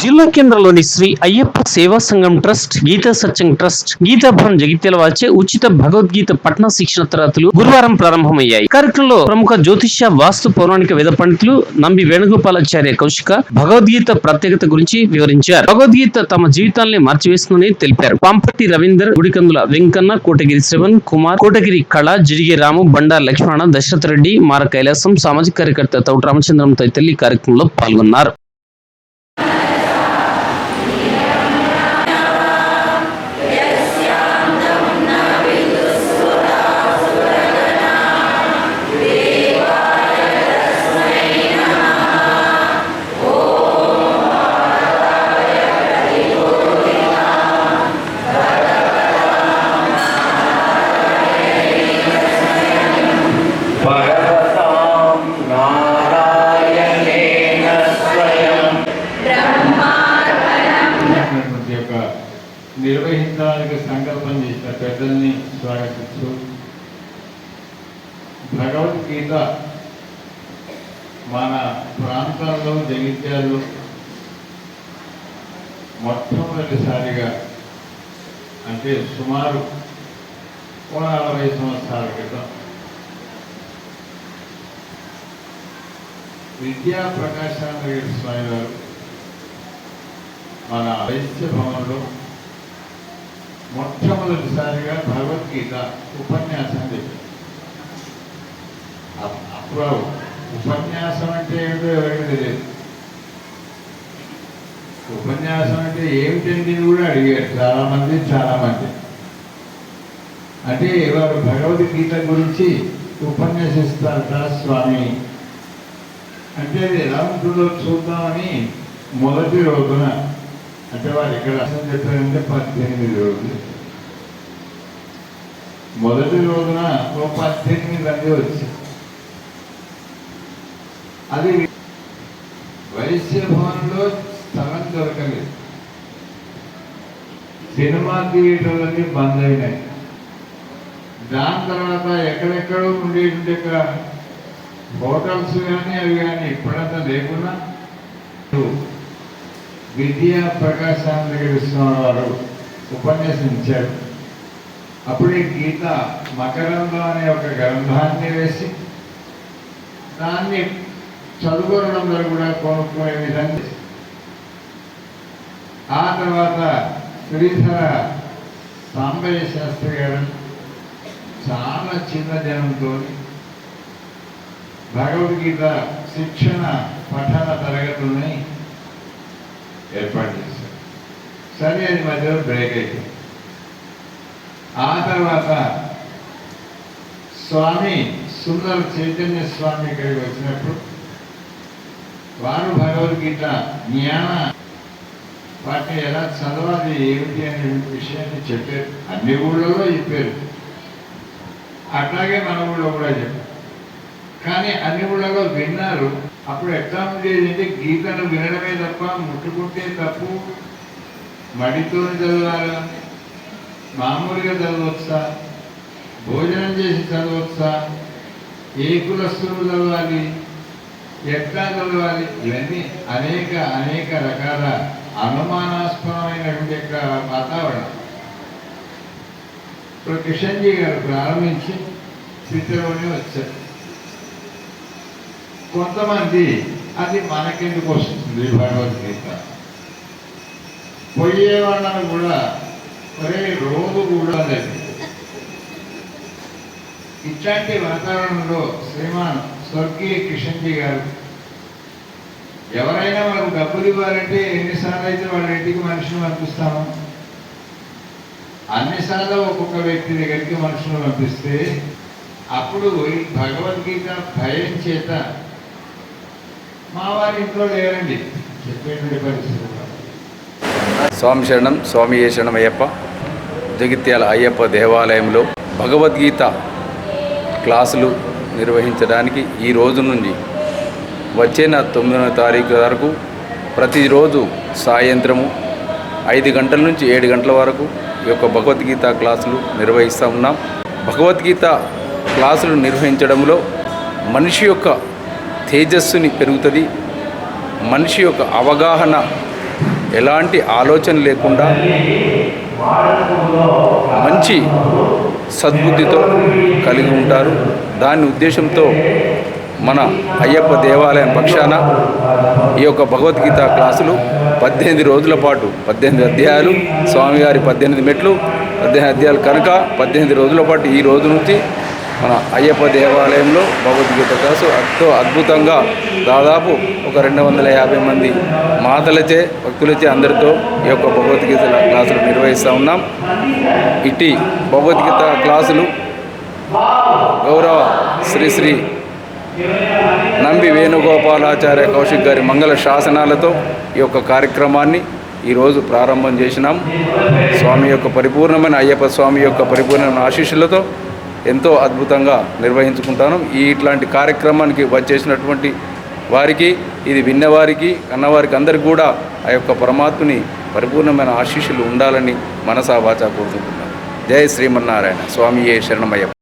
జిల్లా కేంద్రంలోని శ్రీ అయ్యప్ప సేవా సంఘం ట్రస్ట్, గీతా సత్సంగ్ ట్రస్ట్, గీతాభవన్ జగిత్యాల వారిచే ఉచిత భగవద్గీత పఠన శిక్షణ తరగతులు గురువారం ప్రారంభమయ్యాయి. కార్యక్రమంలో ప్రముఖ జ్యోతిష్య వాస్తు పౌరాణిక వేద పండితులు నంబి వేణుగోపాలాచార్య కౌశిక భగవద్గీత ప్రత్యేకత గురించి వివరించారు. భగవద్గీత తమ జీవితాల్ని మార్చివేస్తుందని తెలిపారు. పాంపట్టి రవీందర్, గుడికందుల వెంకన్న, కోటగిరి శ్రవణ్ కుమార్, కోటగిరి కళ, జిడిగే రాము, బండారు లక్ష్మణ, దశరథ రెడ్డి, మార కైలాసం, సామాజిక కార్యకర్త తౌట రామచంద్రం తదితరులు ఈ కార్యక్రమంలో పాల్గొన్నారు. నిర్వహించడానికి సంకల్పం చేసిన పెద్దల్ని స్వాగతిస్తూ భగవద్గీత మన ప్రాంతాల్లో జగిత్యాల్లో మొట్టమొదటిసారిగా అంటే సుమారు 40 సంవత్సరాల క్రితం విద్యా ప్రకాశానంద స్వామి వారు మన వైశ్య భవన్లో మొట్టమొదటిసారిగా భగవద్గీత ఉపన్యాసం చెప్పారు. అప్పుడు ఉపన్యాసం అంటే ఏమిటో ఎవరికి తెలియదు. ఉపన్యాసం అంటే ఏమిటండి కూడా అడిగారు చాలా మంది. అంటే వారు భగవద్గీత గురించి ఉపన్యసిస్తారట స్వామి. అంటే అది ఎలా ఉంటుందో చూద్దామని మొదటి రోజున, అంటే వారు ఇక్కడ చెప్పారంటే 18 రోజులు, మొదటి రోజున 18 మంది వచ్చి, అది వైశ్య భవన్లో స్థలం దొరకలేదు. సినిమా థియేటర్లన్నీ బంద్ అయినాయి. దాని తర్వాత ఎక్కడెక్కడో ఉండేటువంటి హోటల్స్ కానీ అవి కానీ ఇప్పుడంతా లేకుండా విద్యా ప్రకాశానంద స్వామి వారు ఉపన్యసించారు. అప్పుడే గీత మకరంలో అనే ఒక గ్రంథాన్ని వేసి దాన్ని చదువుకోవడంలో కూడా కొనుక్కునే విధంగా. ఆ తర్వాత శ్రీధర సాంబయ్య శాస్త్రి గారు చాలా చిన్న జనంతో భగవద్గీత శిక్షణ పఠన తరగతుల్ని ఏర్పాటు చేశారు. సరే, అది మధ్యలో బ్రేక్ అయిపోయింది. ఆ తర్వాత స్వామి సుందర చైతన్య స్వామి ఇక్కడికి వచ్చినప్పుడు వారు భగవద్గీత జ్ఞాన వాటిని ఎలా చదవాలి ఏమిటి అనే విషయాన్ని చెప్పారు. అన్ని ఊళ్ళలో చెప్పారు, అట్లాగే మన ఊళ్ళో కూడా చెప్పారు. కానీ అన్ని ఊళ్ళలో విన్నారు. అప్పుడు ఎట్లా ఉండేది అంటే గీతను వినడమే తప్ప ముట్టుకుంటే తప్పు, మడితో చదవాలా, మామూలుగా చదవచ్చా, భోజనం చేసి చదవచ్చా, ఏ కులస్తులు చదవాలి, ఎట్లా చదవాలి, ఇవన్నీ అనేక రకాల అనుమానాస్పదమైనటువంటి వాతావరణం. ఇప్పుడు కిషన్జీ గారు ప్రారంభించి స్థితిలోనే వచ్చారు. కొంతమంది అది మనకెందుకు వస్తుంది భగవద్గీత, పోయే వాళ్ళను కూడా ఒరే రోజు కూడా లేదు. ఇట్లాంటి వాతావరణంలో శ్రీమాన్ స్వర్గీయ కిషన్జీ గారు ఎవరైనా మనకు డబ్బులు ఇవ్వాలంటే ఎన్నిసార్లు అయితే వాళ్ళ ఇంటికి మనిషిని పంపిస్తాము, అన్నిసార్లు ఒక్కొక్క వ్యక్తి దగ్గరికి మనుషులు పంపిస్తే అప్పుడు ఈ భగవద్గీత భయం చేత మా వారి ఇంట్లో లేరండి చెప్పేటువంటి పరిస్థితి. స్వామి శరణం, స్వామి ఏ శరణం అయ్యప్ప. జగిత్యాల అయ్యప్ప దేవాలయంలో భగవద్గీత క్లాసులు నిర్వహించడానికి ఈ రోజు నుండి వచ్చే 9వ తారీఖు వరకు ప్రతిరోజు సాయంత్రము 5 గంటల నుంచి 7 గంటల వరకు ఈ యొక్క భగవద్గీత క్లాసులు నిర్వహిస్తూ ఉన్నాం. భగవద్గీత క్లాసులు నిర్వహించడంలో మనిషి యొక్క తేజస్సుని పెరుగుతుంది, మనిషి యొక్క అవగాహన ఎలాంటి ఆలోచన లేకుండా మంచి సద్బుద్ధితో కలిగి ఉంటారు. దాని ఉద్దేశంతో మన అయ్యప్ప దేవాలయం పక్షాన ఈ యొక్క భగవద్గీత క్లాసులు 18 రోజుల పాటు 18 అధ్యాయాలు, స్వామివారి 18 మెట్లు 18 అధ్యాయాలు కనుక 18 రోజుల పాటు ఈ రోజు నుంచి మన అయ్యప్ప దేవాలయంలో భగవద్గీత క్లాసు ఎంతో అద్భుతంగా దాదాపు ఒక 250 మంది మాతలచే భక్తులచే అందరితో ఈ యొక్క భగవద్గీత క్లాసులు నిర్వహిస్తూ ఉన్నాం. ఇటీ భగవద్గీత క్లాసులు గౌరవ శ్రీ నంబి వేణుగోపాలాచార్య కౌశిక్ గారి మంగళ శాసనాలతో ఈ యొక్క కార్యక్రమాన్ని ఈరోజు ప్రారంభం చేసినాం. స్వామి యొక్క పరిపూర్ణమైన అయ్యప్ప స్వామి యొక్క పరిపూర్ణమైన ఆశీస్సులతో ఎంతో అద్భుతంగా నిర్వహించుకుంటాను. ఇట్లాంటి కార్యక్రమానికి వచ్చేసినటువంటి వారికి, ఇది విన్నవారికి, కన్నవారికి అందరికీ కూడా ఆ యొక్క పరమాత్మని పరిపూర్ణమైన ఆశీస్సులు ఉండాలని మనసా వాచా కోరుకుంటున్నాను. జై శ్రీమన్నారాయణ. స్వామియే శరణమయ్యప్ప.